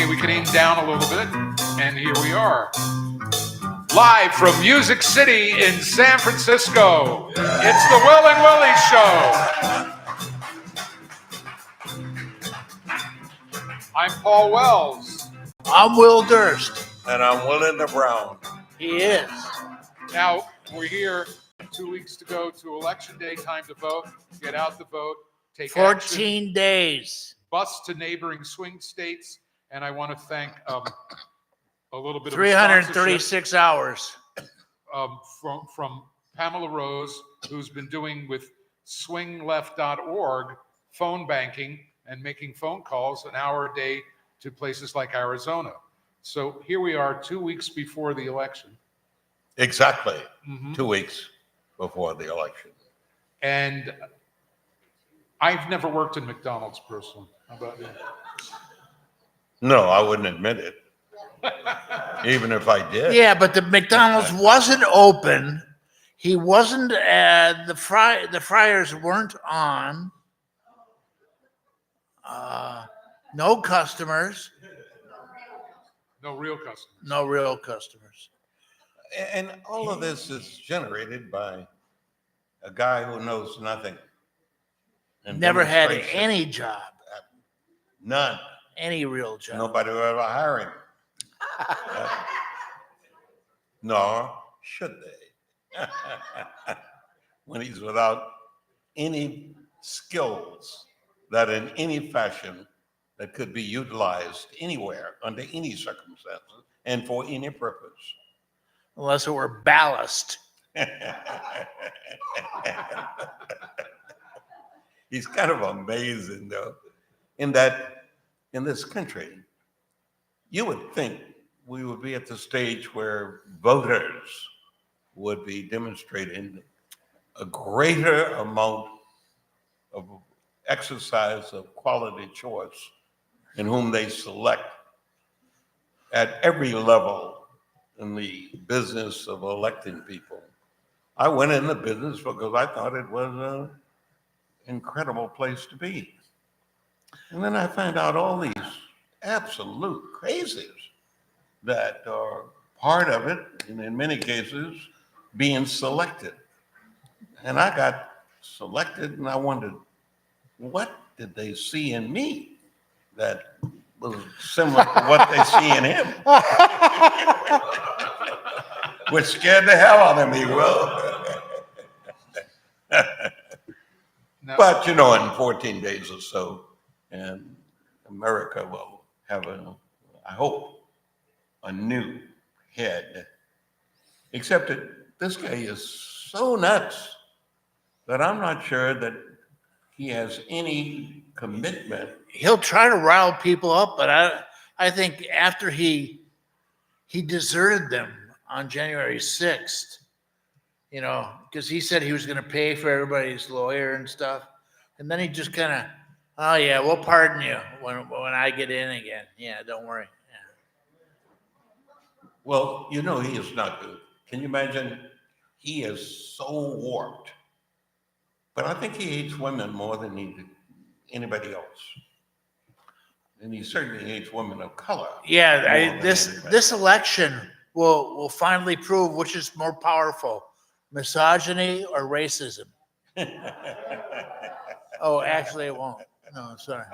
Okay, we can aim down a little bit, and here we are. Live from Music City in San Francisco, it's the Will and Willie Show. I'm Paul Wells. I'm Will Durst. And I'm Willie Brown. He is. Now, we're here 2 weeks to go to Election Day, time to vote. Get out the vote, take 14 action, days. bus to neighboring swing states, and I want to thank a little bit of 336 hours. From Pamela Rose, who's been doing with swingleft.org phone banking and making phone calls an hour a day to places like Arizona. So here we are 2 weeks before the election. Exactly. 2 weeks before the election. And I've never worked in McDonald's personally. How about you? No, I wouldn't admit it. Even if I did. Yeah, but the McDonald's wasn't open. He wasn't. The fryers weren't on. No customers. No real customers. No real customers. And all of this is generated by a guy who knows nothing. Never had any job. None. Any real job. Nobody will ever hire him. Nor should they. When he's without any skills that in any fashion that could be utilized anywhere under any circumstances and for any purpose. Unless it were ballast. He's kind of amazing, though, in that in this country, you would think we would be at the stage where voters would be demonstrating a greater amount of exercise of quality choice in whom they select at every level in the business of electing people. I went in the business because I thought it was an incredible place to be. And then I found out all these absolute crazies that are part of it, and in many cases, being selected. And I got selected, and I wondered, what did they see in me that was similar to what they see in him? Which scared the hell out of me, Will. No. But, in 14 days or so, and America will have I hope, a new head. Except that this guy is so nuts that I'm not sure that he has any commitment. He'll try to rile people up, but I think after he deserted them on January 6th, because he said he was going to pay for everybody's lawyer and stuff. And then he just kind of, oh yeah, we'll pardon you when I get in again. Yeah, don't worry. Yeah. Well, he is not good. Can you imagine? He is so warped. But I think he hates women more than anybody else. And he certainly hates women of color. Yeah, this election will finally prove which is more powerful, misogyny or racism. Oh, actually, it won't. No, sorry.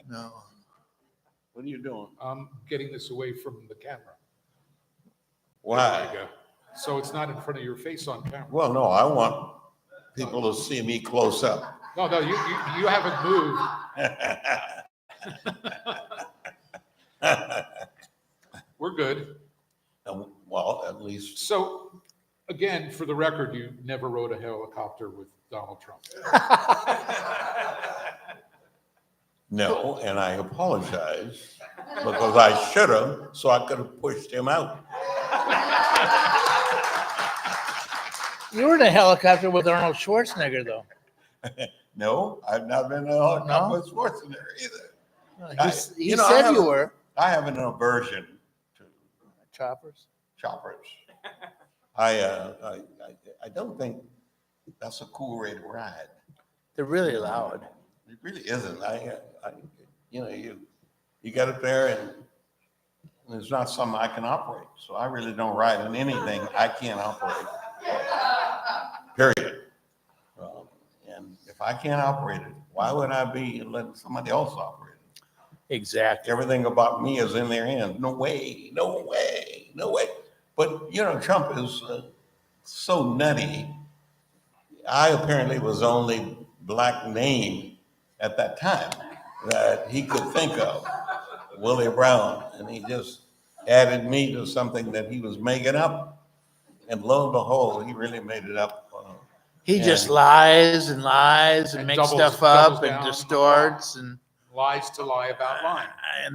No. What are you doing? I'm getting this away from the camera. Why? There you go. So it's not in front of your face on camera. Well, no, I want people to see me close up. No, you haven't moved. We're good. Well, at least. So, again, for the record, you never rode a helicopter with Donald Trump. No, and I apologize because I should have, so I could have pushed him out. You were in a helicopter with Arnold Schwarzenegger, though. No, I've not been in a helicopter with Schwarzenegger either. He said you were. I have an aversion to Choppers. I don't think that's a cool way to ride. They're really loud. It really isn't. You get it there, and it's not something I can operate. So I really don't ride in anything I can't operate. Period. And if I can't operate it, why would I be letting somebody else operate it? Exactly. Everything about me is in their hands. No way, no way, no way. But, Trump is so nutty. I apparently was the only black name at that time that he could think of, Willie Brown. And he just added me to something that he was making up. And lo and behold, he really made it up. He And- just lies and lies and And makes doubles stuff up down and on the distorts and Lies to lie about lying.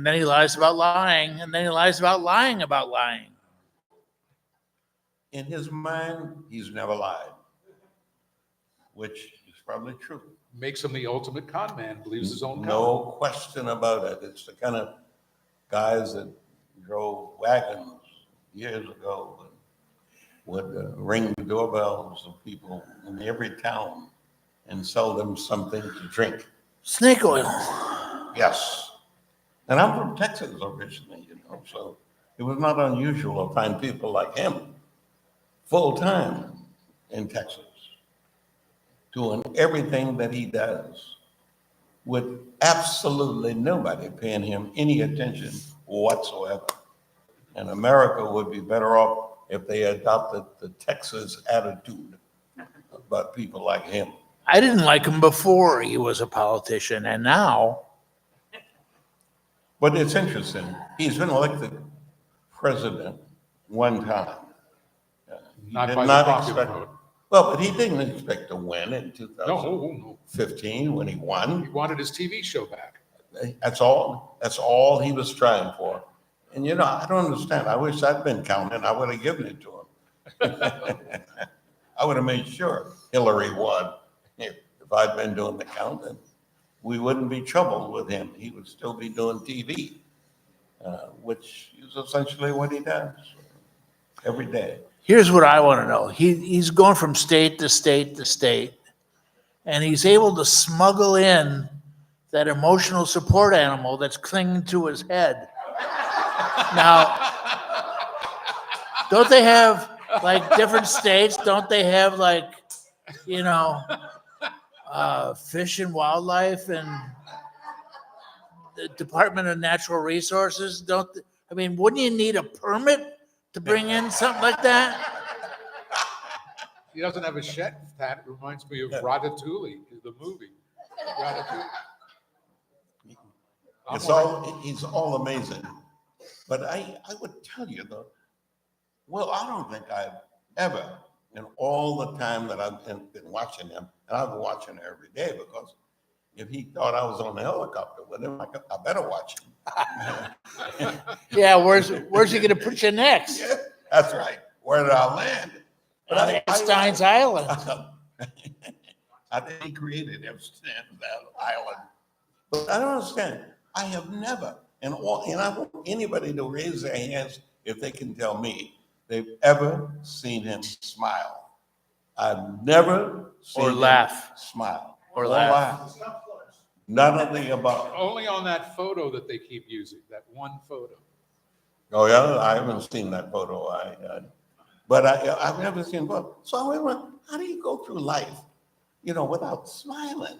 then he lies about lying, and then he lies about lying about lying. In his mind, he's never lied, which is probably true. Makes him the ultimate con man, believes his own con. No question about it. It's the kind of guys that drove wagons years ago and would ring the doorbells of people in every town and sell them something to drink. Snake oil. Yes. And I'm from Texas originally, so it was not unusual to find people like him full time in Texas, doing everything that he does with absolutely nobody paying him any attention whatsoever. And America would be better off if they adopted the Texas attitude about people like him. I didn't like him before he was a politician, and now. But it's interesting. He's been elected president one time. He Not did by the not popular expect- vote. Well, but he didn't expect to win in No, 2015 when he he won. wanted his TV show back. That's all he was trying for. And I don't understand. I wish I'd been counting. I would have given it to him. I would have made sure Hillary won. If I'd been doing the counting, we wouldn't be troubled with him. He would still be doing TV, which is essentially what he does every day. Here's what I want to know. He's going from state to state to state, and he's able to smuggle in that emotional support animal that's clinging to his head. Now, don't they have, like, different states? Don't they have, like, Fish and Wildlife and the Department of Natural Resources? Wouldn't you need a permit to bring in something like that? He doesn't have a shed that reminds me of Ratatouille, the movie. Ratatouille. He's all amazing. But I would tell you though, I don't think I've ever, in all the time that I've been watching him, and I've been watching him every day, because if he thought I was on the helicopter with him, I better watch him. Yeah, where's he going to put you next? Yeah, that's right. Where did I land? But On Epstein's Island. I think he created Epstein's Island. But I don't understand. I have never, and I want anybody to raise their hands if they can tell me they've ever seen him smile. I've never seen Or him laugh. smile. Or laugh. None of the above. Only on that photo that they keep using, that one photo. Oh yeah, I haven't seen that photo. But I've never seen both. So I wonder, how do you go through life, without smiling?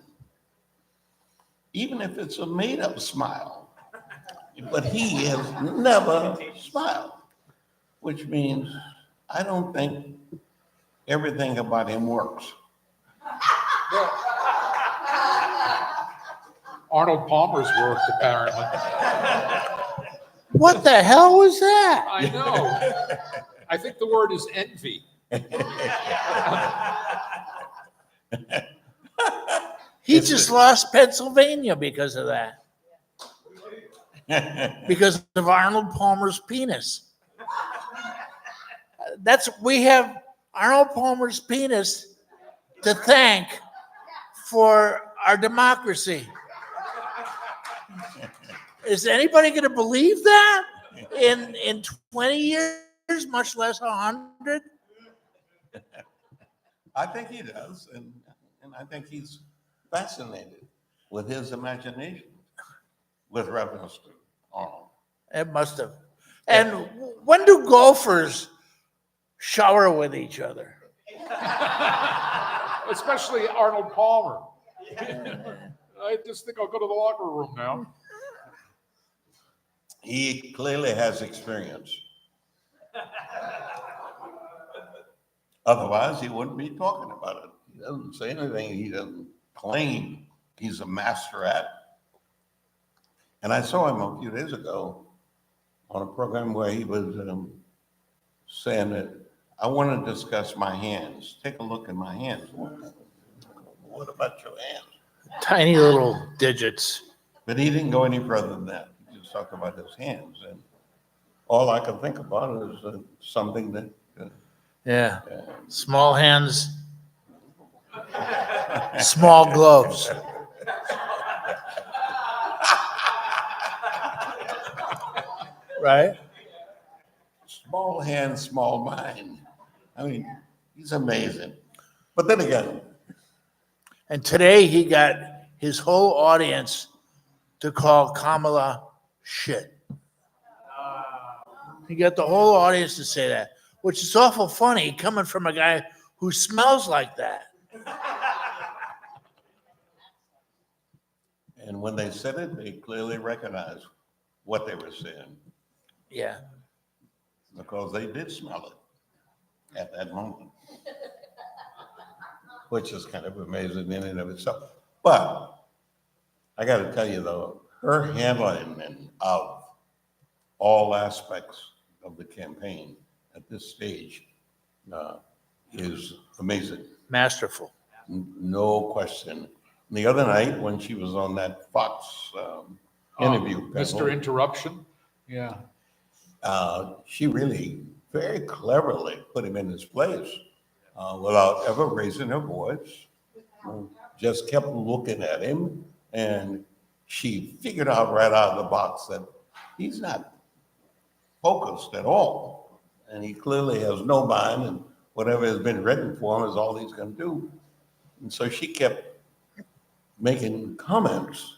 Even if it's a made-up smile. But he has never smiled, which means I don't think everything about him works. Arnold Palmer's worked, apparently. What the hell was that? I know. I think the word is envy. He just lost Pennsylvania because of that. Because of Arnold Palmer's penis. We have Arnold Palmer's penis to thank for our democracy. Is anybody going to believe that in 20 years, much less 100? I think he does, and I think he's fascinated with his imagination with reference to Oh. It must have. And when do golfers shower with each other? Especially Arnold Palmer. I just think I'll go to the locker room now. He clearly has experience. Otherwise, he wouldn't be talking about it. He doesn't say anything. He doesn't claim he's a master at. And I saw him a few days ago on a program where he was saying that I want to discuss my hands. Take a look at my hands. What about your hands? Tiny little digits. But he didn't go any further than that. He just talked about his hands. And all I can think about is something that Yeah. Small hands, small gloves. Right? small hand, small mind. I mean, he's amazing. But then again, And today he got his whole audience to call Kamala shit. He got the whole audience to say that, which is awful funny coming from a guy who smells like that. and when they said it, they clearly recognized what they were saying Yeah. because they did smell it at that moment, which is kind of amazing in and of itself. But I got to tell you, though, her handling of all aspects of the campaign at this stage is amazing. Masterful. No question. The other night when she was on that Fox interview, Mr. Interruption. Yeah. She really very cleverly put him in his place without ever raising her voice. Just kept looking at him, and she figured out right out of the box that he's not focused at all, and he clearly has no mind, and whatever has been written for him is all he's going to do. And so she kept making comments,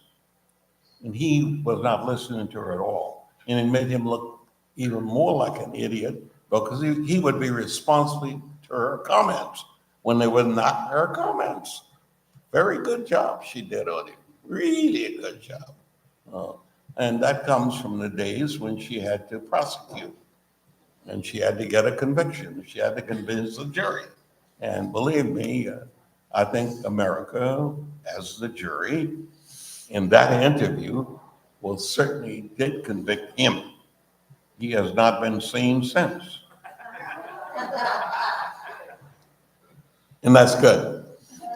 and he was not listening to her at all, and it made him look even more like an idiot because he would be responsible to her comments when they were not her comments. Very good job she did on him. Really a good job. And that comes from the days when she had to prosecute and she had to get a conviction. She had to convince the jury. And believe me, I think America, as the jury, in that interview, well, certainly did convict him. He has not been seen since. And that's good.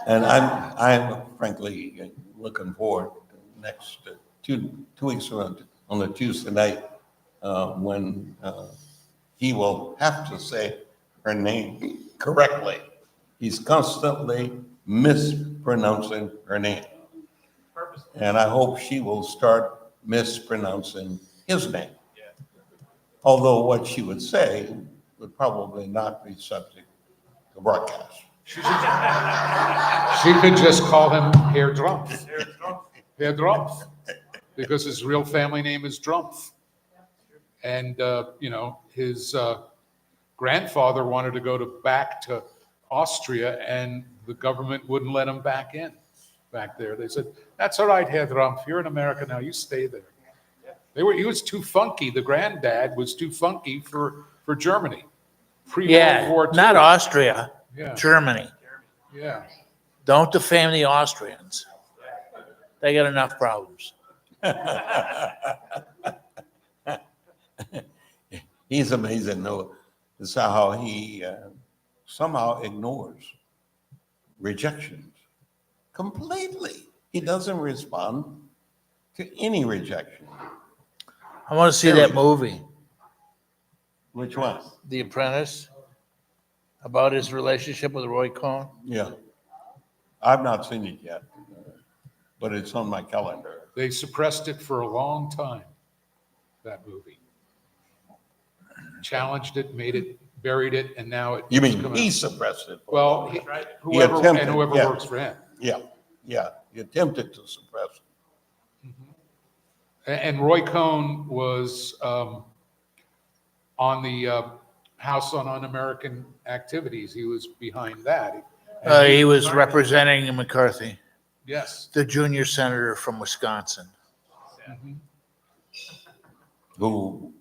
And I'm frankly looking forward to the next 2 weeks on the Tuesday night when he will have to say her name correctly. He's constantly mispronouncing her name. And I hope she will start mispronouncing his name. Although what she would say would probably not be subject to broadcast. She could just call him Herr Drumpf. Herr Drumpf. Because his real family name is Drumpf. And, his grandfather wanted to go back to Austria, and the government wouldn't let him back there. They said, "That's all right, Herr Drumpf. You're in America now. You stay there." He was too funky. The granddad was too funky for Germany. Pre-World War II. Not Austria, Yeah. Germany. Yeah. Don't defame the Austrians. They got enough problems. He's amazing, though. It's how he somehow ignores rejections completely. He doesn't respond to any rejection. I want to see that movie, Which one? The Apprentice, about his relationship with Roy Cohn. Yeah. I've not seen it yet, but it's on my calendar. They suppressed it for a long time, that movie. Challenged it, made it, buried it, and now it. You mean come he out. suppressed it? Well, whoever attempted, and whoever yeah. works for him. Yeah, he attempted to suppress it. And Roy Cohn was on the House on Un-American Activities. He was behind that. And He was representing McCarthy, yes. the junior senator from Wisconsin. Mhm. Who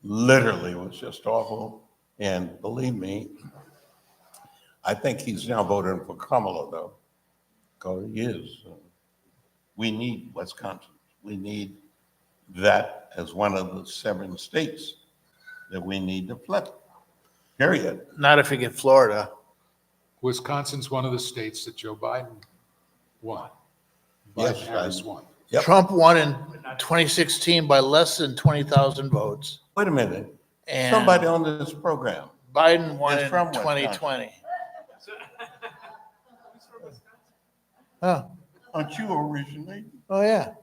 literally was just awful. And believe me, I think he's now voting for Kamala, though, because he is. We need Wisconsin. We need that as one of the 7 states that we need to flip, period. Not if you get Florida. Wisconsin's one of the states that Joe Biden won. Yes, Biden Harris won. Yep. Trump won in 2016 by less than 20,000 votes. Wait a minute. And Somebody on this program, Biden won is in from Wisconsin. 2020. Oh, aren't you originally? oh yeah.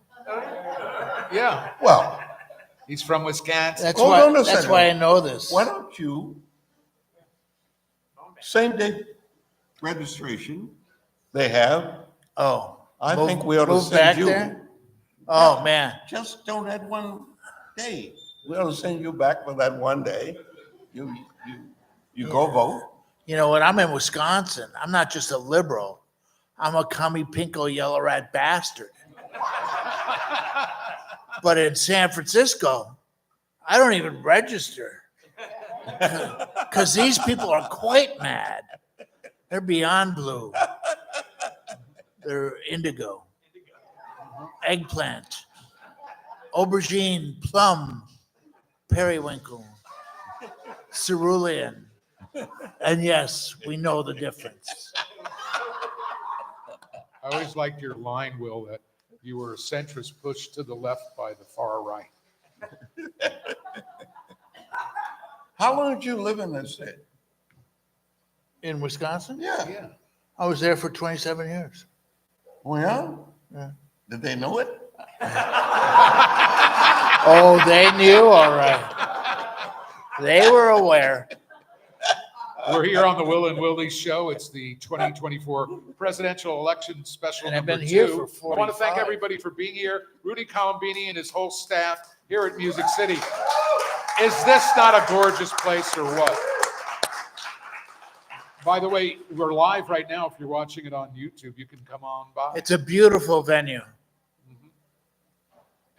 Yeah, Well, he's from Wisconsin. That's Hold why. on a That's second. why I know this. why don't you, same day registration they have, Oh, I move- think we ought to move send back you. there? Oh man, Just don't add one day. We ought to send you back for that one day. You go vote. you know when I'm in Wisconsin, I'm not just a liberal. I'm a commie pinko yellow rat bastard. But in San Francisco, I don't even register because these people are quite mad. They're beyond blue. They're indigo, eggplant, aubergine, plum, periwinkle, cerulean. And yes, we know the difference. I always liked your line, Will, that you were a centrist pushed to the left by the far right. How long did you live in this state? In Wisconsin? Yeah. Yeah. I was there for 27 years. Oh, yeah? Yeah. Did they know it? Oh, they knew, all right. They were aware. We're here on the Will and Willie Show. It's the 2024 presidential election special And I've number been here 2. for I want to thank 45. everybody for being here. Rudy Colombini and his whole staff here at Music City. Is this not a gorgeous place or what? By the way, we're live right now. If you're watching it on YouTube, you can come on by. It's a beautiful venue.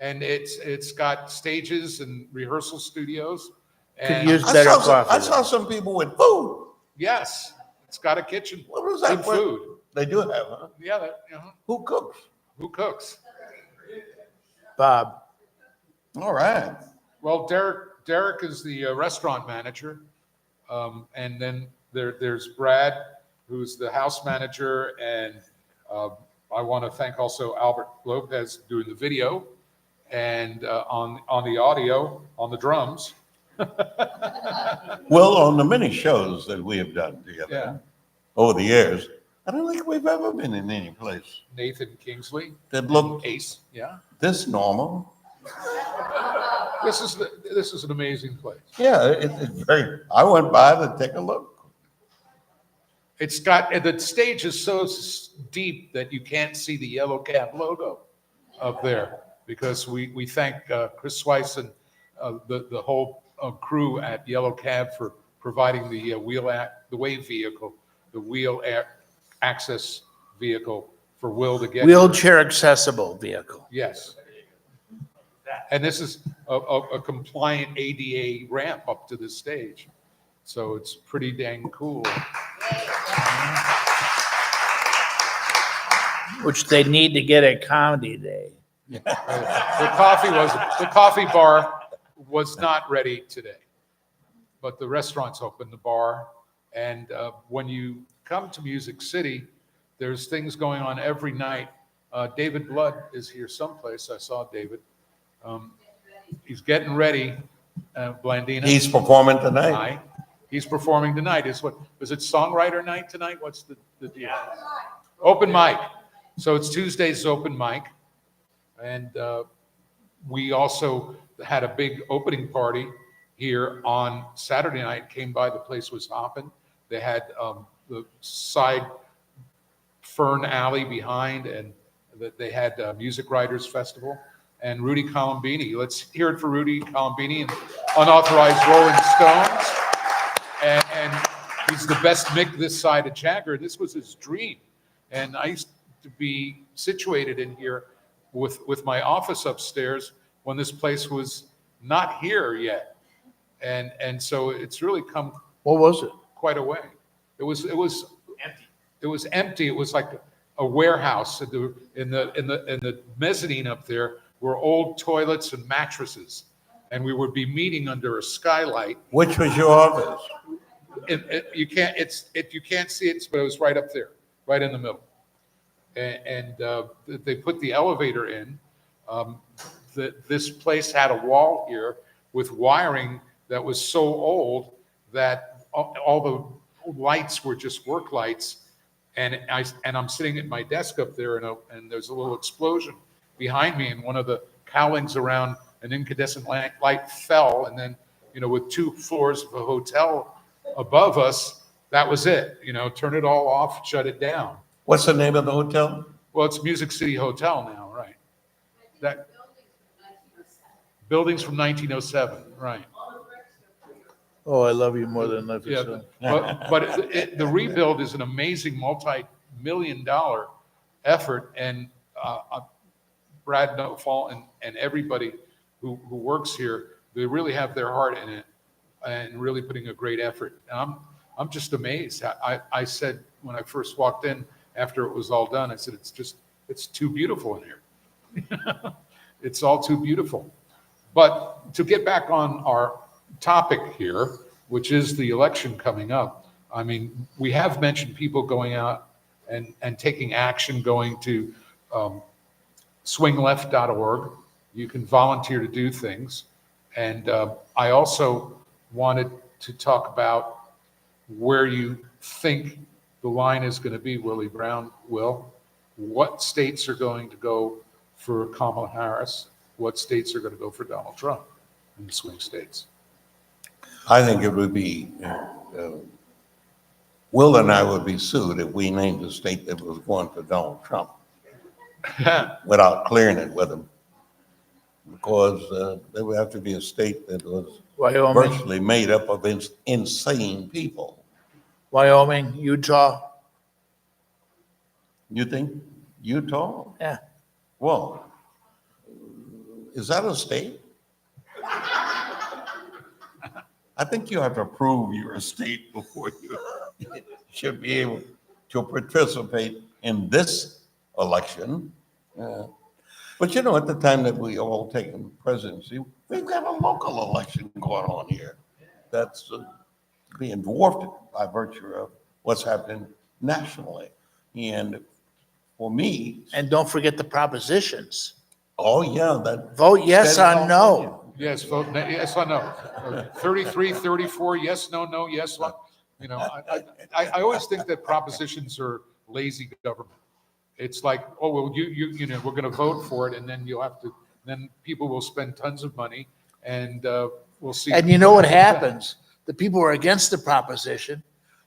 And it's got stages and rehearsal studios. Could And use I better saw, coffee. I saw some people with food. yes, it's got a kitchen. What was that? Good food. They do have, huh? Yeah, Who cooks? who cooks? Bob. All right. Well, Derek is the restaurant manager. And then there's Brad, who's the house manager. And I want to thank also Albert Lopez doing the video and on the audio, on the drums. Well, on the many shows that we have done together Yeah. over the years, I don't think we've ever been in any place Nathan Kingsley, that looked Ace. Yeah. this normal. This is an amazing place. Yeah, it's very, I went by to take a look. It's got, and the stage is so deep that you can't see the Yellow Cab logo up there because we thank Chris Swice and the whole crew at Yellow Cab for providing the wave vehicle, the wheel access vehicle for Will to get. Wheelchair accessible vehicle. Yes. And this is a compliant ADA ramp up to this stage. So it's pretty dang cool. Which they need to get at Comedy Day. The coffee bar was not ready today, but the restaurant's open, the bar. And when you come to Music City, there's things going on every night. David Blood is here someplace. I saw David. He's getting ready, Blandina. He's performing tonight. He's performing tonight. Is it songwriter night tonight? What's the deal? Open mic. So it's Tuesday's open mic. And we also had a big opening party here on Saturday night. Came by, the place was hopping. They had the side Fern Alley behind, and they had Music Writers Festival. and Rudy Colombini. Let's hear it for Rudy Colombini and Unauthorized Rolling Stones. And he's the best Mick this side of Jagger. This was his dream. And I used to be situated in here with my office upstairs when this place was not here yet. And so it's really come What was it? quite a way. It was empty. It was empty. It was like a warehouse. In the mezzanine up there were old toilets and mattresses, and we would be meeting under a skylight. Which was your office? You can't see it, but it was right up there, right in the middle. And they put the elevator in. This place had a wall here with wiring that was so old that all the lights were just work lights. And I'm sitting at my desk up there, and there's a little explosion behind me, and one of the cowlings around an incandescent light fell, and then, with 2 floors of a hotel above us, that was it. Turn it all off, shut it down. What's the name of the hotel? Well, it's Music City Hotel now, right? That buildings from 1907, right? Oh, I love you more than life Yeah, itself. but the rebuild is an amazing multi-million-dollar effort, and Brad Notfall and everybody who works here, they really have their heart in it and really putting a great effort. And I'm just amazed. I said when I first walked in after it was all done, I said it's too beautiful in here. It's all too beautiful. But to get back on our topic here, which is the election coming up, I mean, we have mentioned people going out and taking action, going to swingleft.org. You can volunteer to do things. And I also wanted to talk about where you think the line is going to be, Willie Brown, Will. What states are going to go for Kamala Harris? What states are going to go for Donald Trump in the swing states? I think it would be, Will and I would be sued if we named a state that was going for Donald Trump without clearing it with him. Because there would have to be a state that was Wyoming, virtually made up of insane people. Wyoming, Utah. You think Utah? Yeah. Well, is that a state? I think you have to prove you're a state before you should be able to participate in this election. But at the time that we all taken presidency, we've got a local election going on here that's being dwarfed by virtue of what's happening nationally. And for me, And don't forget the propositions. oh yeah, that Vote yes on no. Yes, vote yes or no. 33, 34, yes, no, yes. I always think that propositions are lazy government. It's like, oh, well, we're going to vote for it, and then then people will spend tons of money, and we'll see. And you know what happens? The people who are against the proposition,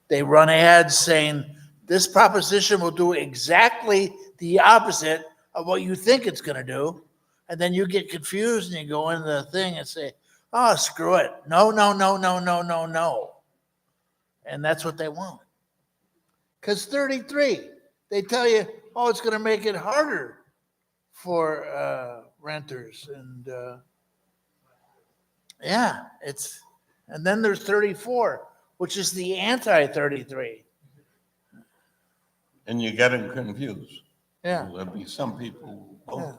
they run ads saying, this proposition will do exactly the opposite of what you think it's going to do. And then you get confused and you go into the thing and say, oh, screw it. No. And that's what they want. Because 33, they tell you, oh, it's going to make it harder for renters. And and then there's 34, which is the anti-33. and you get them confused. Yeah. There'll be some people who vote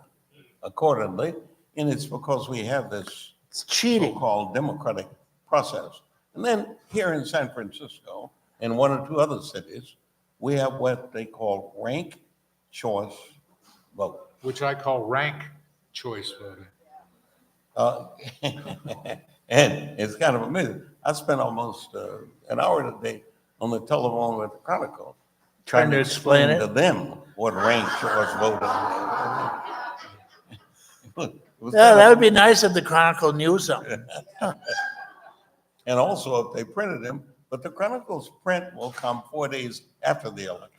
accordingly, and it's because we have this It's cheating. so-called democratic process. And then here in San Francisco and 1 or 2 other cities, we have what they call rank choice vote. Which I call rank choice voting. And it's kind of amazing. I spent almost an hour today on the telephone with the Chronicle Trying to explain it. to them what rank choice voting is. Yeah, that would be nice if the Chronicle knew something. And also if they printed them, but the Chronicle's print will come 4 days after the election.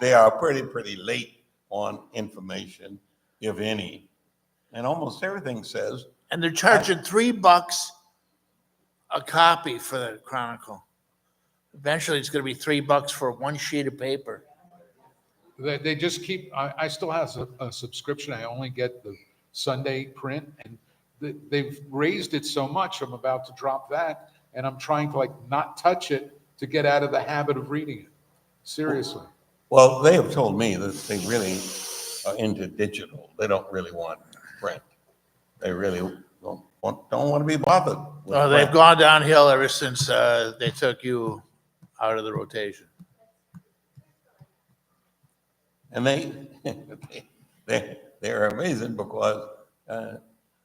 they are pretty late on information, if any. And almost everything says, And they're charging $3 a copy for the Chronicle. Eventually, it's going to be $3 for one sheet of paper. They just keep, I still have a subscription. I only get the Sunday print, and they've raised it so much, I'm about to drop that, and I'm trying to like not touch it to get out of the habit of reading it. Seriously. well, they have told me that they really are into digital. They don't really want print. They really don't want to be bothered with Well, they've print. gone downhill ever since they took you out of the rotation. And they're amazing because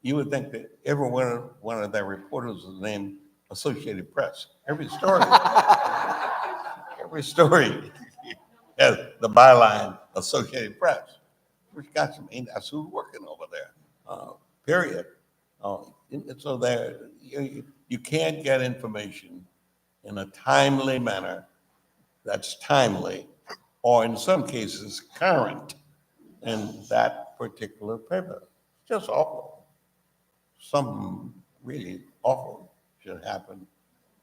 you would think that every one of their reporters is named Associated Press. Every story has the byline Associated Press. Which got some, and that's who's working over there. Period. So there, you can't get information in a timely manner that's timely, or in some cases current, in that particular paper. It's just awful. Something really awful should happen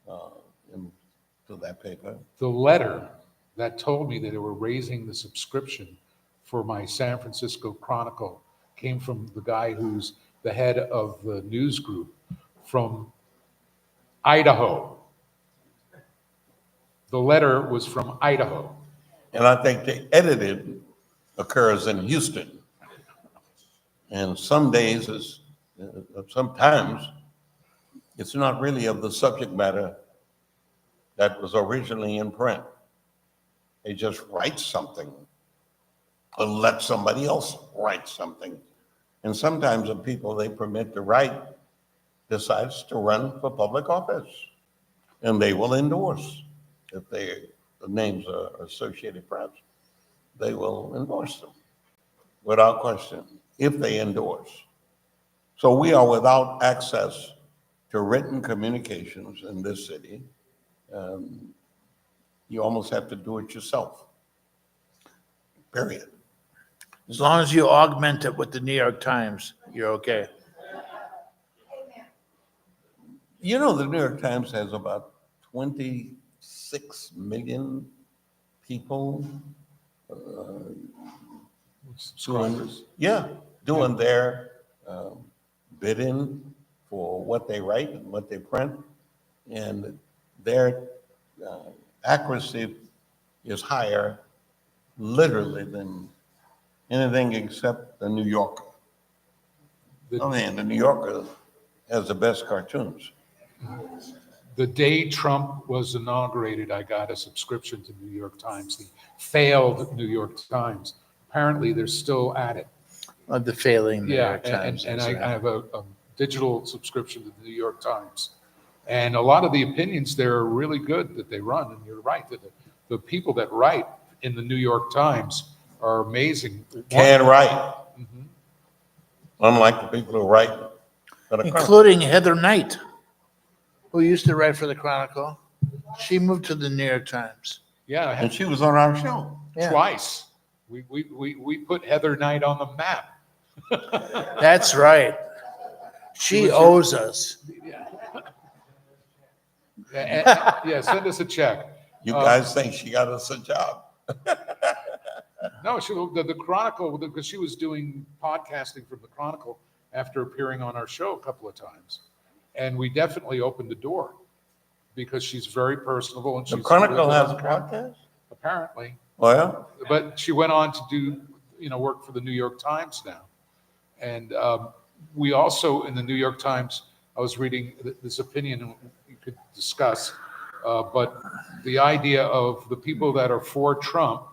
to that paper. The letter that told me that they were raising the subscription for my San Francisco Chronicle came from the guy who's the head of the news group from Idaho. The letter was from Idaho. And I think the editing occurs in Houston. And some days, sometimes, it's not really of the subject matter that was originally in print. They just write something or let somebody else write something. And sometimes the people they permit to write decides to run for public office. And they will endorse, if the names are Associated Press, they will endorse them without question, if they endorse. So we are without access to written communications in this city. You almost have to do it yourself, period. As long as you augment it with the New York Times, you're okay. You know, the New York Times has about 26 million people Subscribers. doing their bidding for what they write and what they print. And their accuracy is higher literally than anything except the New Yorker. The New Yorker has the best cartoons. The day Trump was inaugurated, I got a subscription to New York Times, the failed New York Times. Apparently, they're still at it. Of the failing New Yeah, York Times. and I have a digital subscription to the New York Times. And a lot of the opinions there are really good that they run. And you're right, that the people that write in the New York Times are amazing. Can write. Unlike the people who write for the Chronicle. Including Heather Knight, who used to write for the Chronicle. She moved to the New York Times. Yeah, And she was on our show. Yeah. twice. We put Heather Knight on the map. That's right. She owes us. Yeah, send us a check. You guys think she got us a job? No, the Chronicle, because she was doing podcasting from the Chronicle after appearing on our show a couple of times. And we definitely opened the door because she's very personable. And The she's Chronicle has a podcast? Apparently. Well, But she went on to do, work for the New York Times now. And we also, in the New York Times, I was reading this opinion you could discuss, but the idea of the people that are for Trump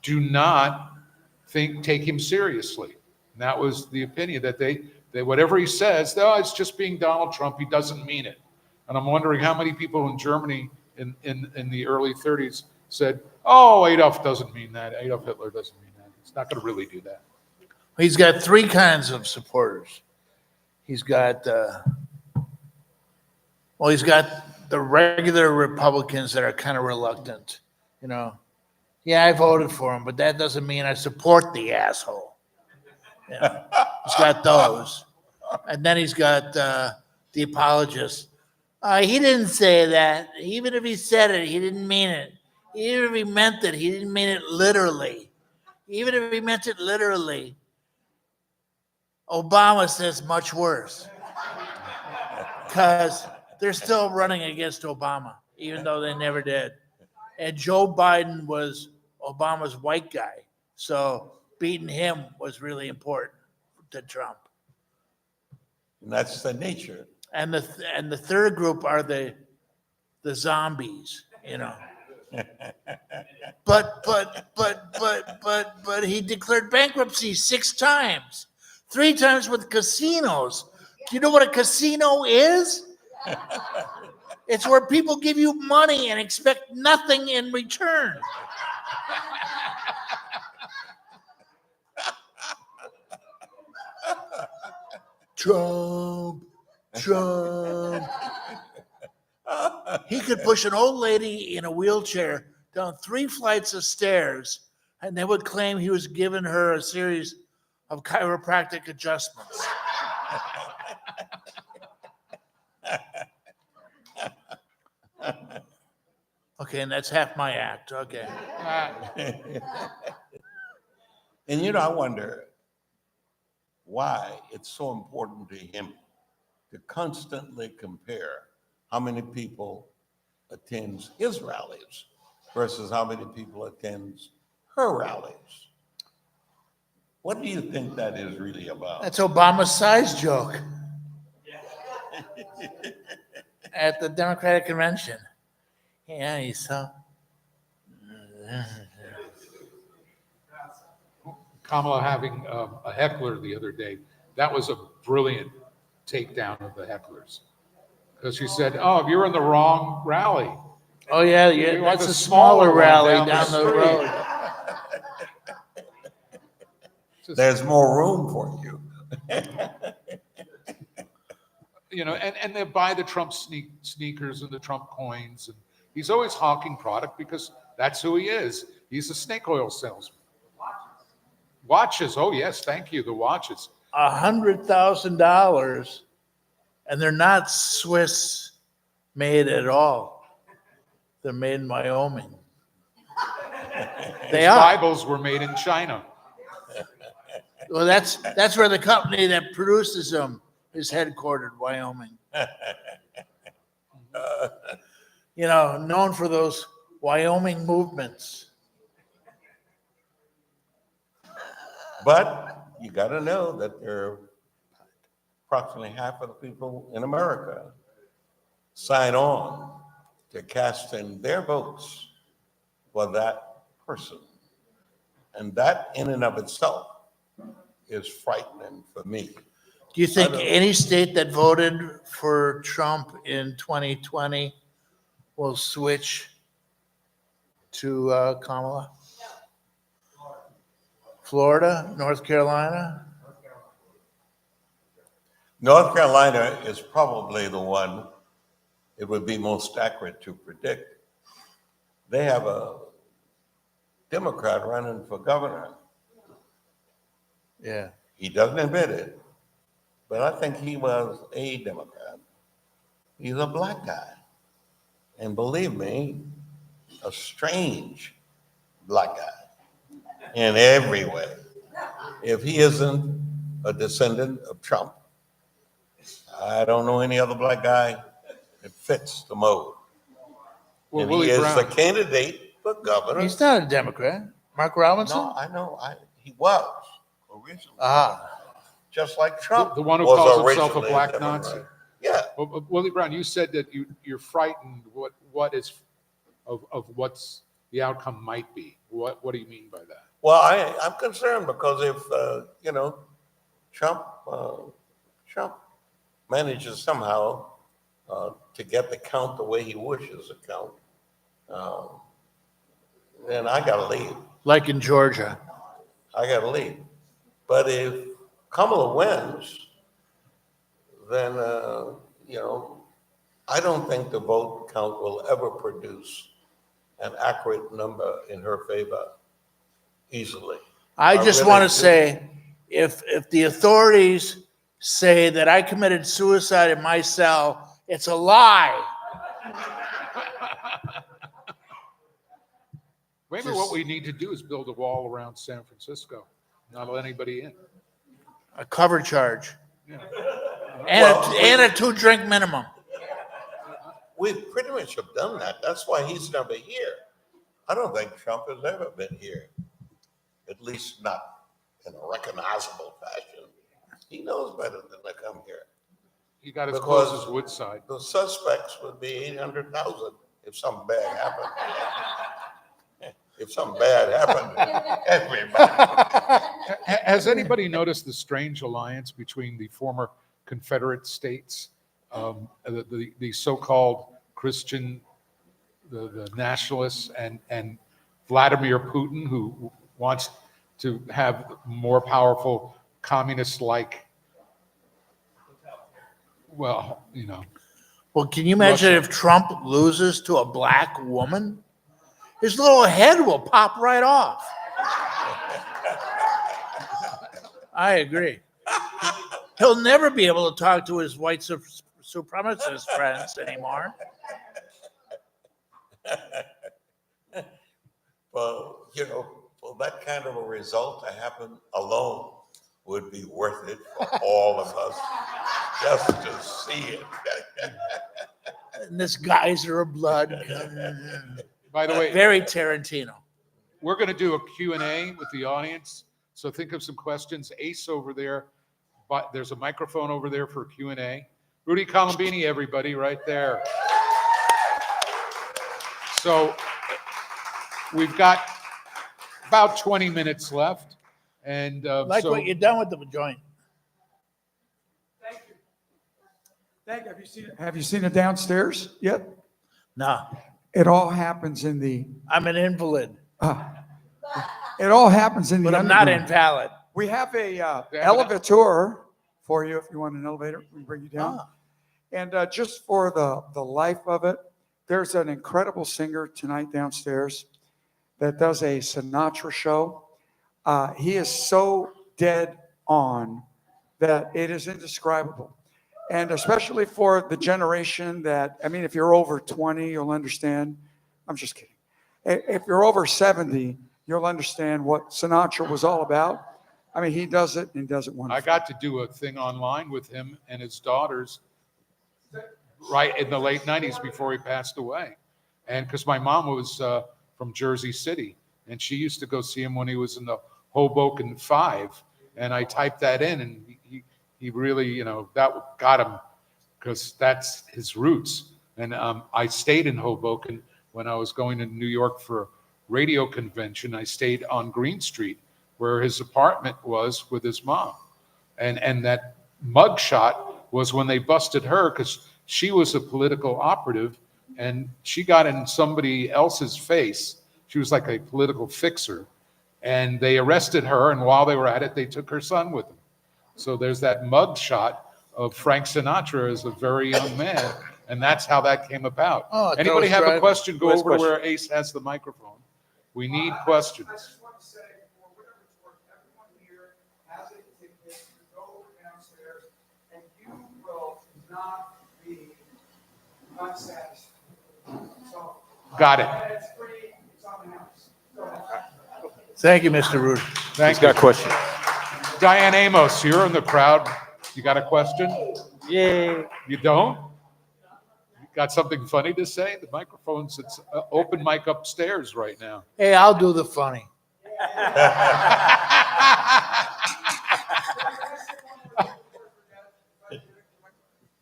do not take him seriously. And that was the opinion, that they whatever he says, it's just being Donald Trump, he doesn't mean it. And I'm wondering how many people in Germany in the early 30s said, Adolf doesn't mean that, Adolf Hitler doesn't mean that. He's not going to really do that. He's got three kinds of supporters. He's got he's got the regular Republicans that are kind of reluctant, Yeah, I voted for him, but that doesn't mean I support the asshole. You know, he's got those. And then he's got the apologist. He didn't say that. Even if he said it, he didn't mean it. Even if he meant it, he didn't mean it literally. Even if he meant it literally, Obama says much worse. Because they're still running against Obama, even though they never did. And Joe Biden was Obama's white guy. So beating him was really important to Trump. And that's the nature. And the third group are the zombies, you know. But he declared bankruptcy 6 times, 3 times with casinos. Do you know what a casino is? It's where people give you money and expect nothing in return. Trump. He could push an old lady in a wheelchair down 3 flights of stairs, and they would claim he was giving her a series of chiropractic adjustments. Okay, and that's half my act. Okay. And I wonder why it's so important to him to constantly compare how many people attends his rallies versus how many people attends her rallies. What do you think that is really about? That's Obama's size joke at the Democratic convention. Yeah, he's so. Kamala having a heckler the other day, that was a brilliant takedown of the hecklers. Because she said, "Oh, you're in the wrong rally." Oh yeah, You want that's the a smaller smaller rally one down down the the road. There's more room for you. And they buy the Trump sneakers and the Trump coins. And he's always hawking product because that's who he is. He's a snake oil salesman. Watches. Oh, yes. Thank you. The watches. $100,000, and they're not Swiss made at all. They're made in Wyoming. They His are. Bibles were made in China. Well, that's where the company that produces them is headquartered, Wyoming. Known for those Wyoming movements. But you got to know that there are approximately half of the people in America sign on to casting their votes for that person. And that in and of itself is frightening for me. Do you think any state that voted for Trump in 2020 will switch to Kamala? Florida, North Carolina? North Carolina is probably the one it would be most accurate to predict. They have a Democrat running for governor. Yeah. He doesn't admit it, but I think he was a Democrat. He's a black guy. And believe me, a strange black guy in every way. If he isn't a descendant of Trump, I don't know any other black guy that fits the mold. Well, And Willie he is Brown. the candidate for governor. He's not a Democrat. Mark Robinson? No, I know. He was originally. Just like Trump. The one who was calls himself a originally black Democrat. Nazi. Yeah. Well, Willie Brown, you said that you're frightened of what's the outcome might be. What do you mean by that? Well, I'm concerned because if Trump manages somehow to get the count the way he wishes to count, then I got to leave. Like in Georgia. I got to leave. But if Kamala wins, then I don't think the vote count will ever produce an accurate number in her favor easily. I just really want to do. say, if the authorities say that I committed suicide in my cell, it's a lie. Maybe what we need to do is build a wall around San Francisco, not let anybody in. A cover charge. Yeah. And a 2-drink minimum. We pretty much have done that. That's why he's never here. I don't think Trump has ever been here, at least not in a recognizable fashion. He knows better than to come here. He got as Because- close as Woodside. The suspects would be 800,000 if something bad happened. If something bad happened, everybody. Has anybody noticed the strange alliance between the former Confederate states, the so-called Christian, the nationalists, and Vladimir Putin, who wants to have more powerful communist-like, well, you know. Well, can you imagine Russia. if Trump loses to a black woman? His little head will pop right off. I agree. He'll never be able to talk to his white supremacist friends anymore. Well, for that kind of a result to happen alone would be worth it for all of us just to see it. And this geyser of blood. By the way, Very Tarantino. we're going to do a Q&A with the audience, so think of some questions. Ace over there, but there's a microphone over there for Q&A. Rudy Colombini, everybody, right there. So we've got about 20 minutes left, and Like so what you've done with the joint. Thank you. Have you seen it downstairs yet? No, It all happens in the. I'm an invalid, It all happens in the. but I'm not underground. invalid. We have a They have an- elevator for you if you want an elevator. We can bring you down. Ah. And just for the life of it, there's an incredible singer tonight downstairs that does a Sinatra show. He is so dead on that it is indescribable. And especially for the generation that, I mean, if you're over 20, you'll understand. I'm just kidding. If you're over 70, you'll understand what Sinatra was all about. I mean, he does it and he does it I wonderfully. got to do a thing online with him and his daughters right in the late 90s before he passed away. And because my mom was from Jersey City, and she used to go see him when he was in the Hoboken 5. And I typed that in, and he really, that got him, because that's his roots. And I stayed in Hoboken when I was going to New York for a radio convention. I stayed on Green Street, where his apartment was with his mom. And that mug shot was when they busted her, because she was a political operative, and she got in somebody else's face. She was like a political fixer. And they arrested her, and while they were at it, they took her son with them. So there's that mug shot of Frank Sinatra as a very young man, and that's how that came about. Oh, it Anybody goes have a right- question? Go Where's over to question? where Ace has the microphone. We need questions. I just want to say, for whatever it's worth, everyone here has a ticket to go downstairs, and you will not be unsatisfied. So, Got it. it's free, it's on the house. Go ahead. Thank you, Mr. Rudy. Thank you. Diane Amos, you're in the crowd. You got a question? Yay. You don't? You got something funny to say? The microphone's, it's open mic upstairs right now. Hey, I'll do the funny.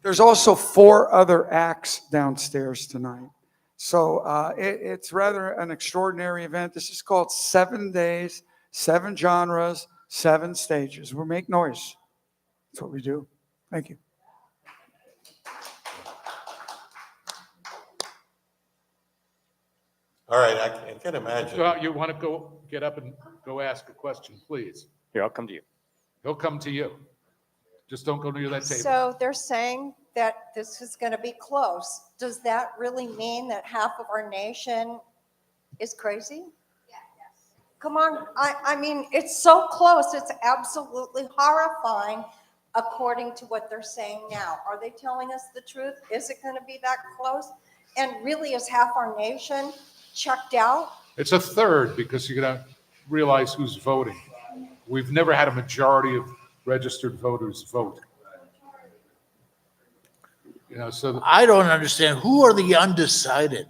There's also 4 other acts downstairs tonight. So it's rather an extraordinary event. This is called 7 days, 7 genres, 7 stages. We make noise. That's what we do. Thank you. All right, I can imagine. So you want to go get up and go ask a question, please? Here, I'll come to you. He'll come to you. Just don't go near that table. So they're saying that this is going to be close. Does that really mean that half of our nation is crazy? Come on, I mean, it's so close, it's absolutely horrifying according to what they're saying now. Are they telling us the truth? Is it gonna be that close? And really, is half our nation checked out? It's a third because you're going to realize who's voting. We've never had a majority of registered voters vote. You know, so I don't understand. Who are the undecided?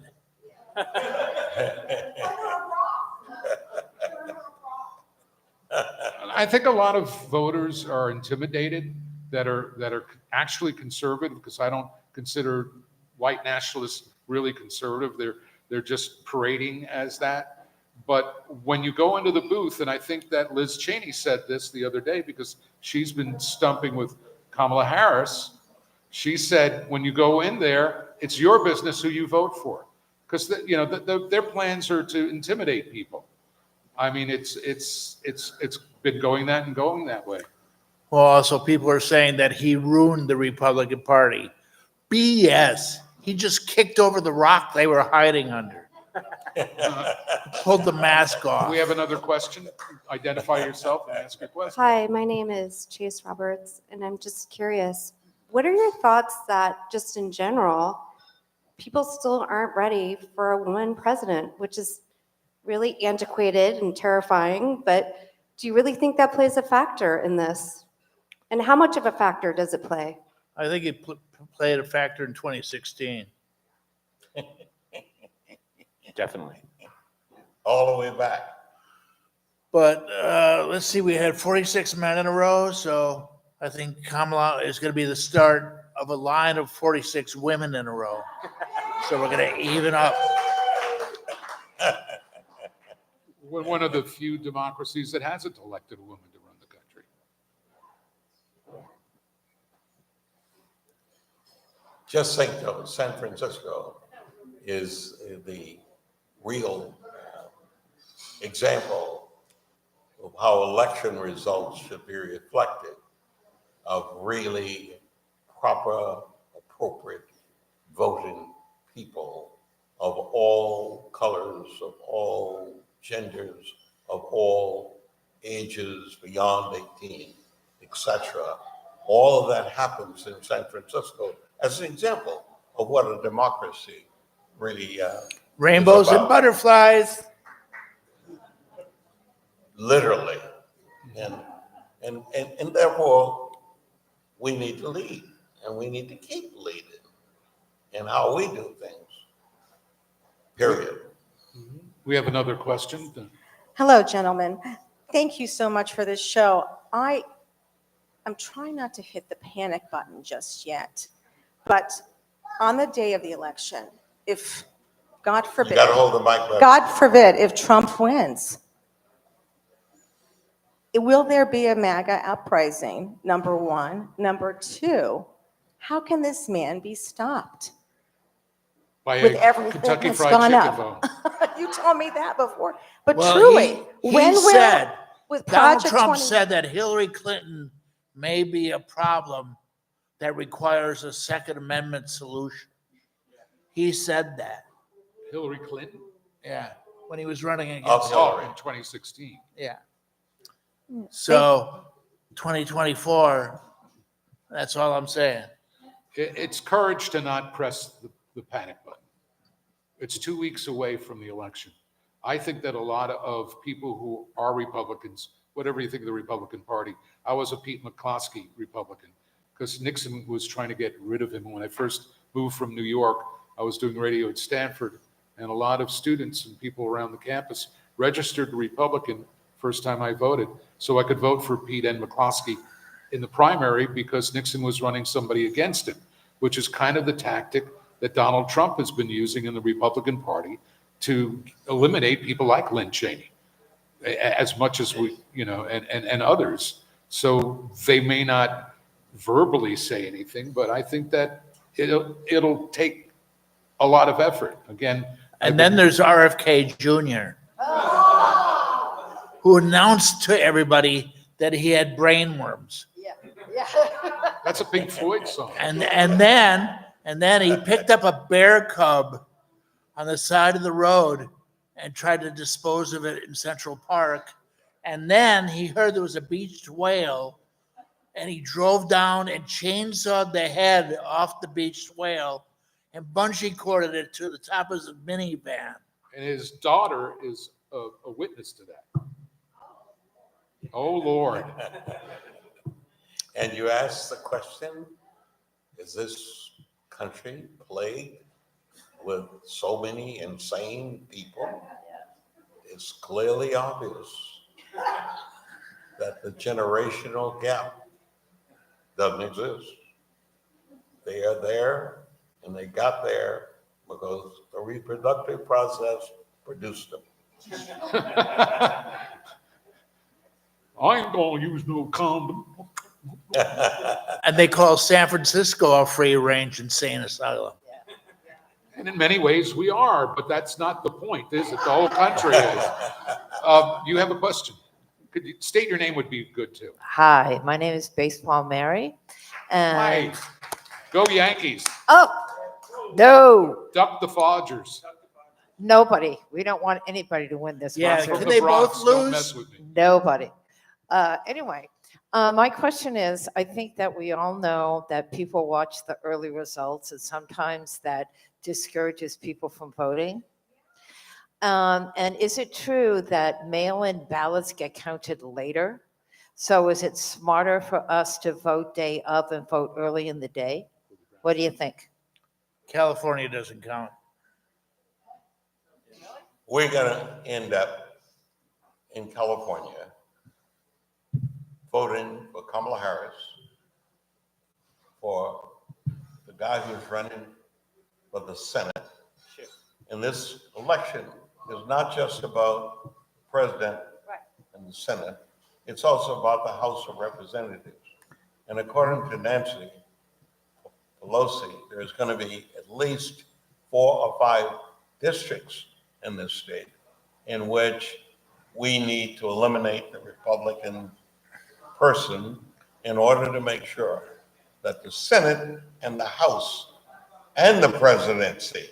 I think a lot of voters are intimidated that are actually conservative, because I don't consider white nationalists really conservative. They're just parading as that. But when you go into the booth, and I think that Liz Cheney said this the other day because she's been stumping with Kamala Harris. She said, when you go in there, it's your business who you vote for, because their plans are to intimidate people. I mean, it's been going that way. Well, also people are saying that he ruined the Republican Party. BS. He just kicked over the rock they were hiding under. Pulled the mask off. We have another question. Identify yourself and ask your question. Hi, my name is Chase Roberts, and I'm just curious, what are your thoughts that just in general, people still aren't ready for a woman president, which is really antiquated and terrifying, but do you really think that plays a factor in this? And how much of a factor does it play? I think it played a factor in 2016. Definitely. All the way back. But let's see, we had 46 men in a row, so I think Kamala is going to be the start of a line of 46 women in a row. So we're going to even up. We're one of the few democracies that hasn't elected a woman to run the country. Just think though, San Francisco is the real example of how election results should be reflective of really proper, appropriate voting people of all colors, of all genders, of all ages beyond 18, etc. All of that happens in San Francisco as an example of what a democracy really Rainbows is and about. butterflies. Literally. And therefore, we need to lead, and we need to keep leading in how we do things, period. We have another question. Hello, gentlemen. Thank you so much for this show. I'm trying not to hit the panic button just yet, but on the day of the election, if, God You forbid, gotta hold the mic back. God forbid, if Trump wins, will there be a MAGA uprising, number one? Number two, how can this man be stopped? By With a everything Kentucky that's Fried gone Chicken up. vote. You told me that before. But Well, truly, he when said, will, with Donald Project Trump 20, said that Hillary Clinton may be a problem that requires a Second Amendment solution. He said that. Hillary Clinton? Yeah, when he was running against. Oh, in 2016. Yeah. So 2024, that's all I'm saying. It's courage to not press the panic button. It's 2 weeks away from the election. I think that a lot of people who are Republicans, whatever you think of the Republican Party, I was a Pete McCloskey Republican because Nixon was trying to get rid of him. When I first moved from New York, I was doing radio at Stanford, and a lot of students and people around the campus registered Republican first time I voted, so I could vote for Pete and McCloskey in the primary because Nixon was running somebody against him, which is kind of the tactic that Donald Trump has been using in the Republican Party to eliminate people like Lynn Cheney, as much as we, and others. So they may not verbally say anything, but I think that it'll take a lot of effort. Again, And then there's RFK Jr., who announced to everybody that he had brain worms. that's a Pink Floyd song. And then he picked up a bear cub on the side of the road and tried to dispose of it in Central Park. And then he heard there was a beached whale, and he drove down and chainsawed the head off the beached whale and bungee corded it to the top of his minivan. And his daughter is a witness to that. Oh, Lord. And you ask the question, is this country plagued with so many insane people? It's clearly obvious that the generational gap doesn't exist. They are there, and they got there because the reproductive process produced them. I ain't gonna use no condom. And they call San Francisco a free range insane asylum. And in many ways we are, but that's not the point, is it? The whole country is. You have a question? Could you state your name would be good too. Hi, my name is Baseball Mary. Hi. And Go Yankees. oh, no, Duck the Fodgers. nobody. We don't want anybody to win this. Yeah, monster. From Could the they Bronx, both don't lose? mess with me. Nobody. Anyway, my question is, I think that we all know that people watch the early results, and sometimes that discourages people from voting. And is it true that mail-in ballots get counted later? So is it smarter for us to vote day of and vote early in the day? What do you think? California doesn't count. We're gonna end up in California voting for Kamala Harris, for the guy who's running for the Senate. And this election is not just about president and the Senate, it's also about the House of Representatives. And according to Nancy Pelosi, there's going to be at least 4 or 5 districts in this state in which we need to eliminate the Republican person in order to make sure that the Senate and the House and the presidency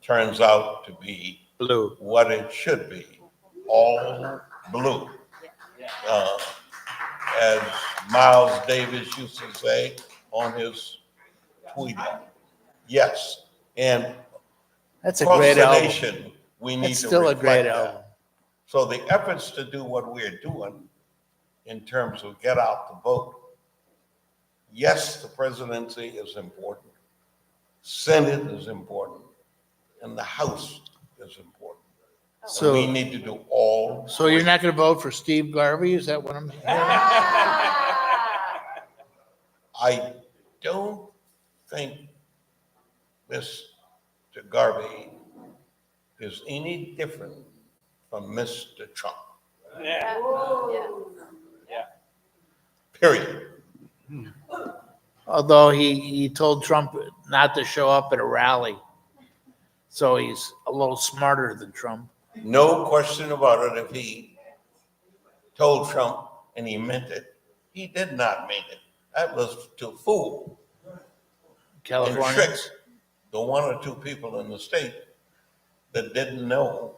turns out to be Blue. what it should be, all blue. As Miles Davis used to say on his tweeting. Yes, and That's a across great the album. nation, we need It's to still a great reflect album. that. So the efforts to do what we're doing in terms of get out the vote, yes, the presidency is important, Senate is important, and the House is important. So we So, need to do all. so you're not going to vote for Steve Garvey? Is that what I'm hearing? I don't think Mr. Garvey is any different from Mr. Trump. Period. Although he told Trump not to show up at a rally. So he's a little smarter than Trump. No question about it. If he told Trump and he meant it, he did not mean it. That was to fool and trick Californians. the 1 or 2 people in the state that didn't know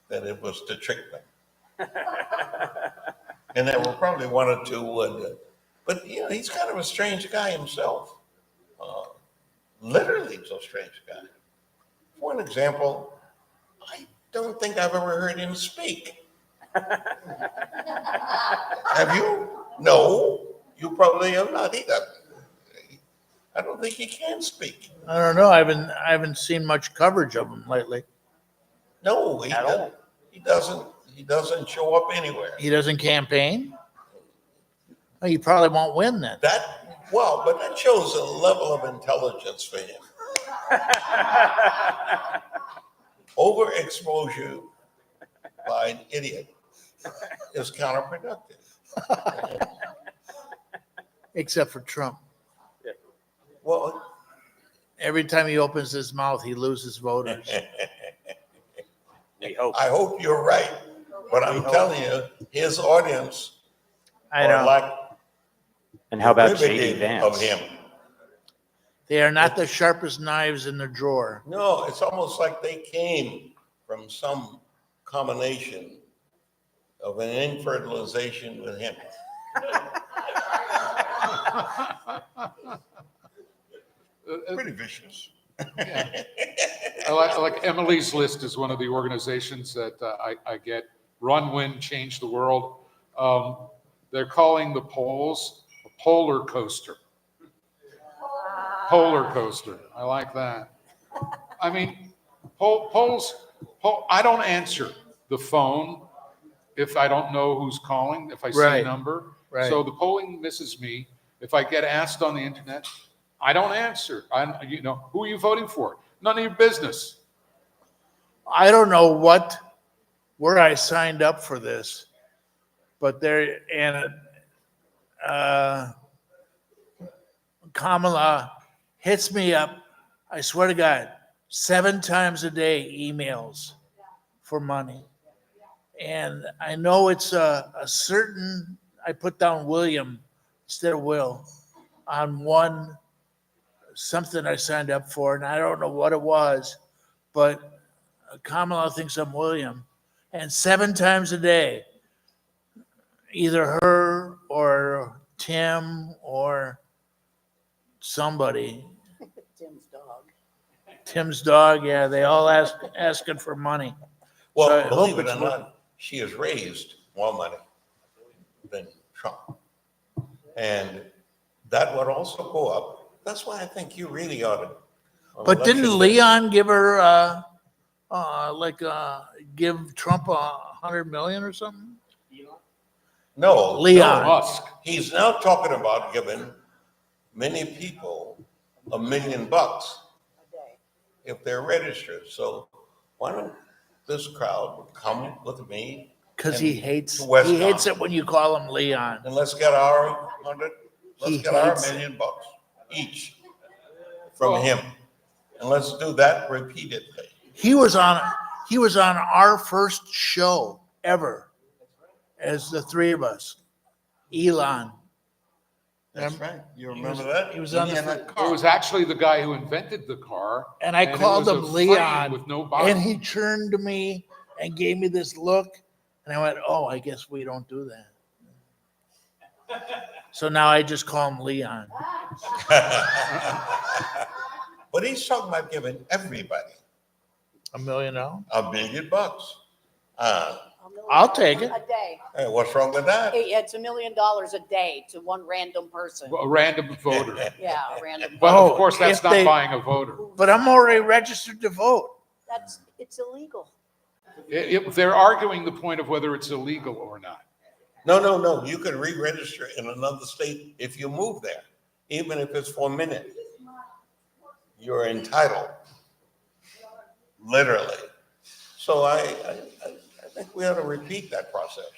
that it was to trick them. And there were probably 1 or 2 would, but you know, he's kind of a strange guy himself. Literally, he's a strange guy. For an example, I don't think I've ever heard him speak. Have you? No, you probably have not either. I don't think he can speak. I don't know. I haven't seen much coverage of him lately. No, he At all. doesn't. He doesn't show up anywhere. He doesn't campaign? Well, he probably won't win then. But that shows a level of intelligence for him. Overexposure by an idiot is counterproductive. Except for Trump. Well, Every time he opens his mouth, he loses voters. I hope you're right, but I'm telling you, his audience I are know. like And how about J.D. riveted Vance? of him. They are not the sharpest knives in the drawer. No, it's almost like they came from some combination of an infertilization with him. Pretty vicious. Yeah. I like Emily's List is one of the organizations that I get. Run, Win, Change the World. They're calling the polls a polar coaster. Polar coaster. I like that. I mean, I don't answer the phone if I don't know who's calling, if I see a Right. number. Right. So the polling misses me. If I get asked on the internet, I don't answer. Who are you voting for? None of your business. I don't know where I signed up for this, but Kamala hits me up, I swear to God, 7 times a day emails for money. And I know it's a certain, I put down William instead of Will on something I signed up for, and I don't know what it was, but Kamala thinks I'm William. And 7 times a day, either her or Tim or somebody. Tim's dog, yeah, they all asking for money. So I Well, hope believe it it's or not, she has raised more money than Trump. And that would also go up. That's why I think you really ought to. on But didn't election day- Leon give her, give Trump $100 million or something? No. Leon. no. Musk. He's now talking about giving many people $1 million if they're registered. So why don't this crowd come with me Because he hates To West it when you call him Leon. and let's get our 100, let's He get our hates it. $1 million each from Well- him. And let's do that repeatedly. He was on our first show ever as the 3 of us. Elon. That's right. You remember that? he was on He the had that It car. was actually the guy who invented the car. And I it called was a him frame Leon. with no body. And he turned to me and gave me this look. And I went, oh, I guess we don't do that. So now I just call him Leon. But he's talking about giving everybody $1 million? $1 million. I'll take it. A day. Hey, what's wrong with that? It's $1 million a day to one random person. A random voter. Yeah, a random. But Oh, of course, that's if not they- buying a voter. But I'm already registered to vote. It's illegal. They're arguing the point of whether it's illegal or not. No. You can re-register in another state if you move there, even if it's for a minute. You're entitled, literally. So I think we ought to repeat that process.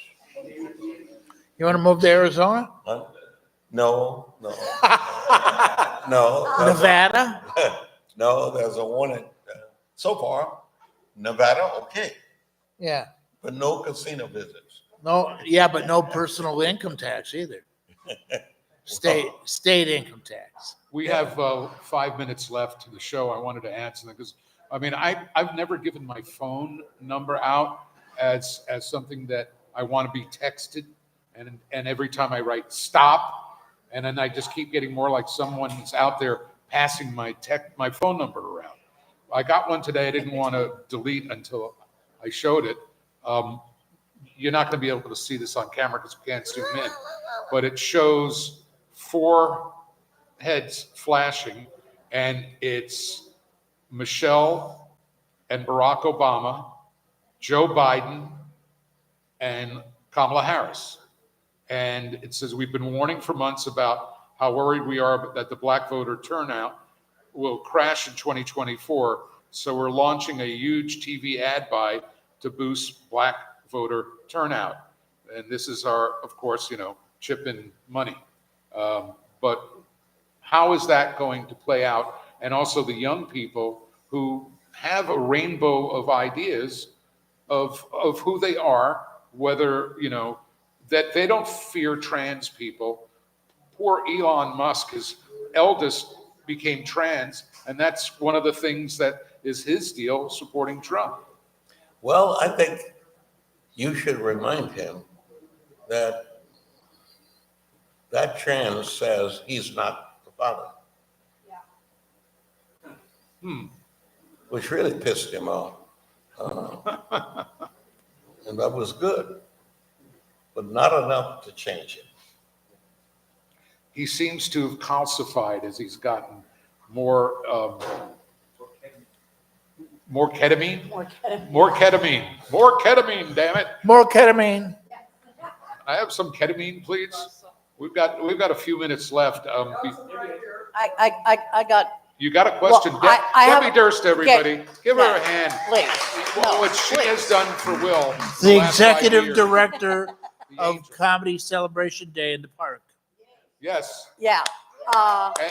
You want to move to Arizona? Huh? No. No. Nevada? No, there's a warning. So far, Nevada, okay, Yeah. but no casino visits. No, yeah, but no personal income tax either. State income tax. We have 5 minutes left to the show. I wanted to add something because, I've never given my phone number out as something that I want to be texted. And every time I write stop, and then I just keep getting more like someone's out there passing my phone number around. I got one today. I didn't want to delete until I showed it. You're not going to be able to see this on camera because we can't zoom in, but it shows 4 heads flashing, and it's Michelle and Barack Obama, Joe Biden, and Kamala Harris. And it says, we've been warning for months about how worried we are that the black voter turnout will crash in 2024. So we're launching a huge TV ad buy to boost black voter turnout. And this is our, of course, chip in money. But how is that going to play out? And also the young people who have a rainbow of ideas of who they are, whether, that they don't fear trans people. Poor Elon Musk, his eldest became trans, and that's one of the things that is his deal, supporting Trump. Well, I think you should remind him that that trans says he's not the father. Which really pissed him off. And that was good, but not enough to change it. He seems to have calcified as he's gotten more ketamine. More ketamine, damn it. More ketamine. I have some ketamine, please. We've got a few minutes left. I got, You got a question? Well, I have- Debbie Durst, everybody. Give her a hand. please. What she has done for Will. The last 5 executive years. director The of angel. Comedy Celebration Day in the park. Yes, Yeah.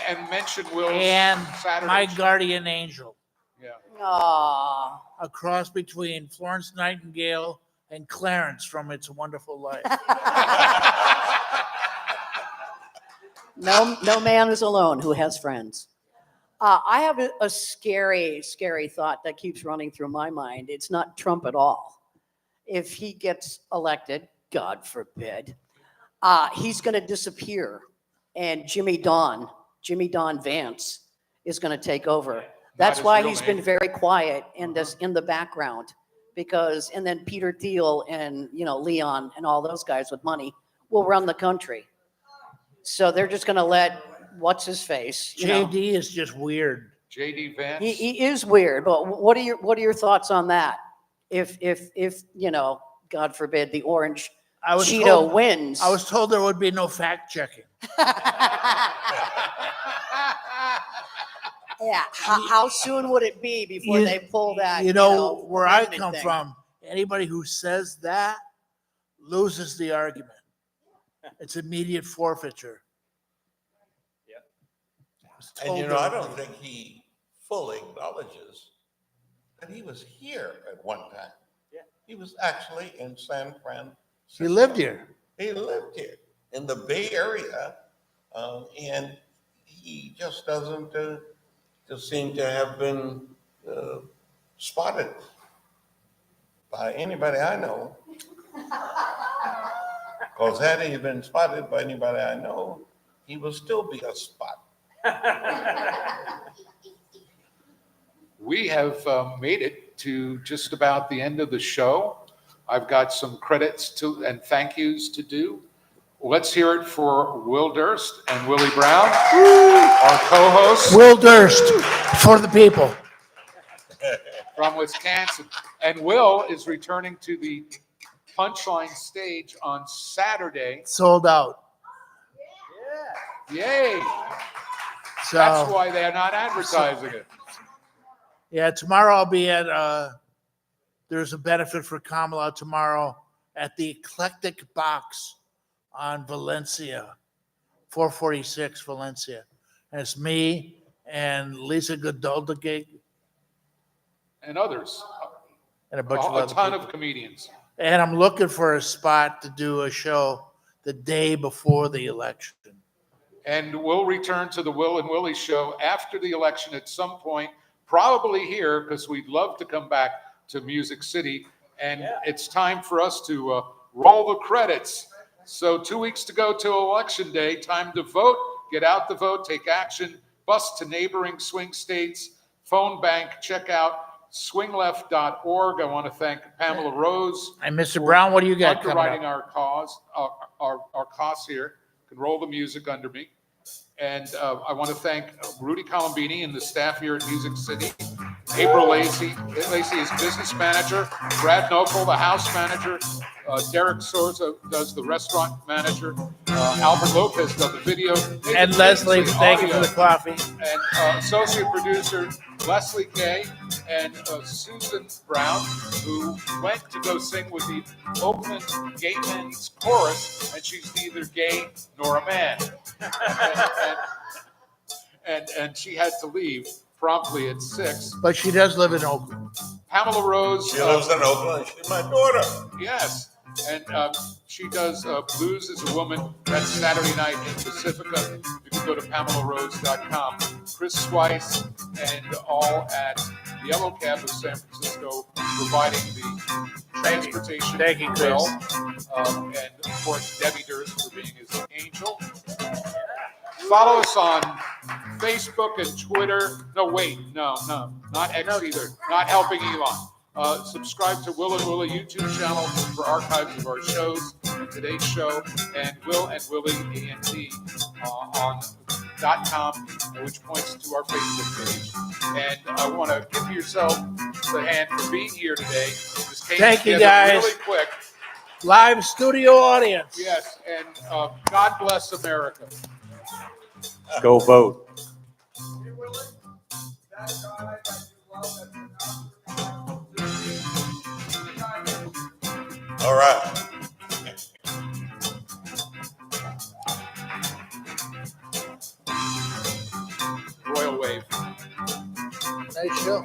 and mention Will's And Saturday. my guardian angel, Yeah. Aw. a cross between Florence Nightingale and Clarence from It's a Wonderful Life. No man is alone who has friends. I have a scary, scary thought that keeps running through my mind. It's not Trump at all. If he gets elected, God forbid, he's going to disappear, and Jimmy Don Vance is going to take over. That's his why real he's name. been very quiet in the background, because and then Peter Thiel and Leon and all those guys with money will run the country. So they're just going to let what's his face. JD is just weird. JD Vance. He is weird, but what are your thoughts on that? If God forbid, the orange I was Cheeto told, wins. I was told there would be no fact checking. Yeah. How soon would it be before You- they pull that? Where I amendment come thing? from, anybody who says that loses the argument. It's immediate forfeiture. And I don't think he fully acknowledges that he was here at one time. Yeah. He was actually in San Francisco. He lived here. He lived here in the Bay Area, and he just doesn't just seem to have been spotted by anybody I know. Because had he been spotted by anybody I know, he would still be a spot. We have made it to just about the end of the show. I've got some credits and thank yous to do. Let's hear it for Will Durst and Willie Brown, our co-hosts Will Durst for the people. from Wisconsin. And Will is returning to the Punchline stage on Saturday. Sold out. Yay! So That's why they're not advertising it. yeah, tomorrow I'll be at there's a benefit for Kamala tomorrow at the Eclectic Box on Valencia, 446 Valencia. And it's me and Lisa Godoldig And others, and a bunch of a other ton people. of comedians. And I'm looking for a spot to do a show the day before the election. And we'll return to the Will and Willie show after the election at some point, probably here, because we'd love to come back to Music City. And it's time for us to roll the credits. So 2 weeks to go till Election Day, time to vote, get out the vote, take action, bus to neighboring swing states, phone bank, check out swingleft.org. I want to thank Pamela Rose. And Mr. Brown, what do you got coming Underwriting up? our costs here. Can roll the music under me. And I want to thank Rudy Colombini and the staff here at Music City. April Lacey is business manager. Brad Nokel, the house manager. Derek Souza does the restaurant manager. Albert Lopez does the video. And Leslie, thank you for the coffee. And associate producer Leslie Gay and Susan Brown, who went to go sing with the Oakland Gay Men's Chorus, and she's neither gay nor a man. and she had to leave promptly at 6. But she does live in Oakland. Pamela Rose. She lives in Oakland. She's my daughter. Yes. And she does Blues as a Woman. That's Saturday night in Pacifica. You can go to PamelaRose.com. Chris Swice and all at Yellow Cab of San Francisco, providing the transportation. Thank you, well. Chris. And of course, Debbie Durst for being his angel. Follow us on Facebook and Twitter. No, not X either. Not helping Elon. Subscribe to Will and Willie YouTube channel for archives of our shows, today's show, and Will and Willie ANT on .com, which points to our Facebook page. And I want to give yourself the hand for being here today. This came Thank you, together guys. really quick. Live studio audience. Yes, and God bless America. Go vote. All right. Royal wave. Nice show.